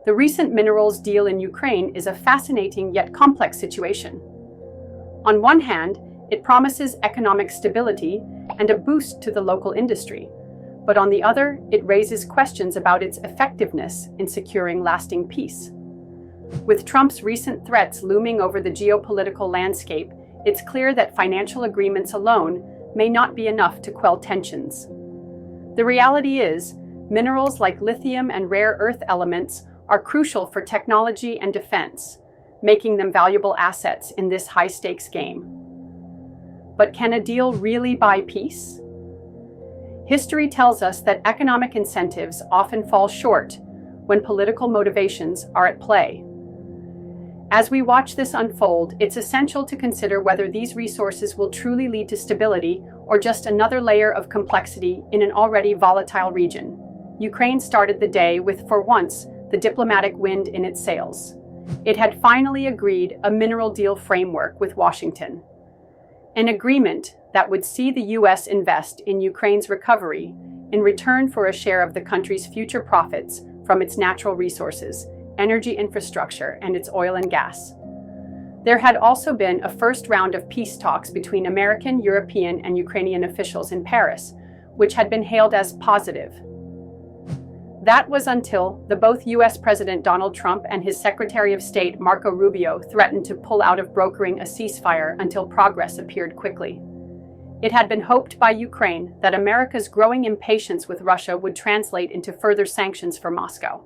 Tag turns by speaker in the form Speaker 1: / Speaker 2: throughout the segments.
Speaker 1: The recent minerals deal in Ukraine is a fascinating yet complex situation. On one hand, it promises economic stability and a boost to the local industry, but on the other, it raises questions about its effectiveness in securing lasting peace. With Trump's recent threats looming over the geopolitical landscape, it's clear that financial agreements alone may not be enough to quell tensions. The reality is, minerals like lithium and rare earth elements are crucial for technology and defense, making them valuable assets in this high-stakes game. But can a deal really buy peace? History tells us that economic incentives often fall short when political motivations are at play. As we watch this unfold, it's essential to consider whether these resources will truly lead to stability or just another layer of complexity in an already volatile region. Ukraine started the day with, for once, the diplomatic wind in its sails. It had finally agreed a mineral deal framework with Washington. An agreement that would see the U.S. invest in Ukraine's recovery in return for a share of the country's future profits from its natural resources, energy infrastructure, and its oil and gas. There had also been a first round of peace talks between American, European, and Ukrainian officials in Paris, which had been hailed as positive. That was until both U.S. President Donald Trump and his Secretary of State Marco Rubio threatened to pull out of brokering a ceasefire until progress appeared quickly. It had been hoped by Ukraine that America's growing impatience with Russia would translate into further sanctions for Moscow.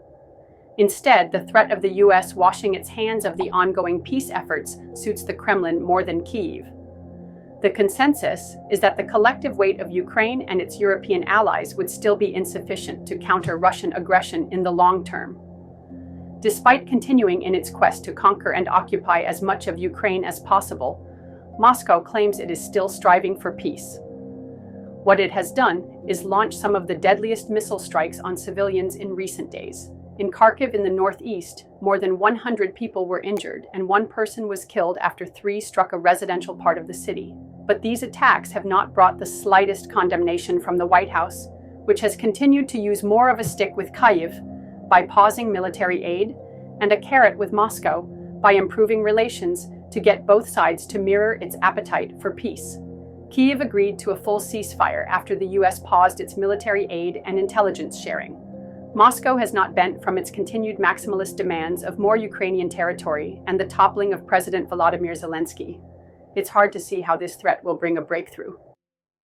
Speaker 1: Instead, the threat of the U.S. washing its hands of the ongoing peace efforts suits the Kremlin more than Kyiv. The consensus is that the collective weight of Ukraine and its European allies would still be insufficient to counter Russian aggression in the long term. Despite continuing in its quest to conquer and occupy as much of Ukraine as possible, Moscow claims it is still striving for peace. What it has done is launch some of the deadliest missile strikes on civilians in recent days. In Kharkiv in the northeast, more than 100 people were injured and one person was killed after 3 struck a residential part of the city. But these attacks have not brought the slightest condemnation from the White House, which has continued to use more of a stick with Kyiv by pausing military aid and a carrot with Moscow by improving relations to get both sides to mirror its appetite for peace. Kyiv agreed to a full ceasefire after the U.S. paused its military aid and intelligence sharing. Moscow has not bent from its continued maximalist demands of more Ukrainian territory and the toppling of President Volodymyr Zelensky. It's hard to see how this threat will bring a breakthrough.